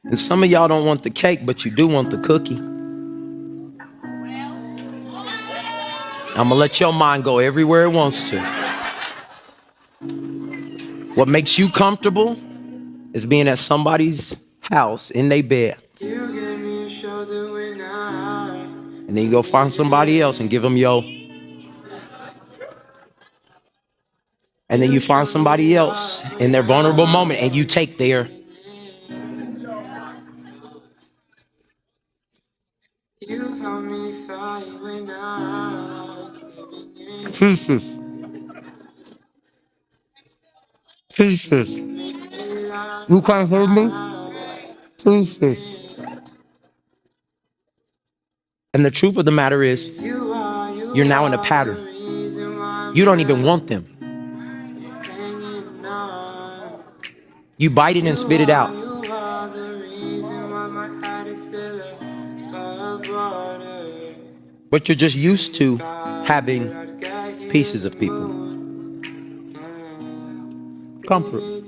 And some of y'all don't want the cake, but you do want the cookie. I'm gonna let your mind go everywhere it wants to. What makes you comfortable is being at somebody's house in their bed. And then you go find somebody else and give them your. And then you find somebody else in their vulnerable moment and you take their. Pieces. Pieces. You can't hear me? Pieces. And the truth of the matter is, you're now in a pattern. You don't even want them. You bite it and spit it out. But you're just used to having pieces of people. Comfort.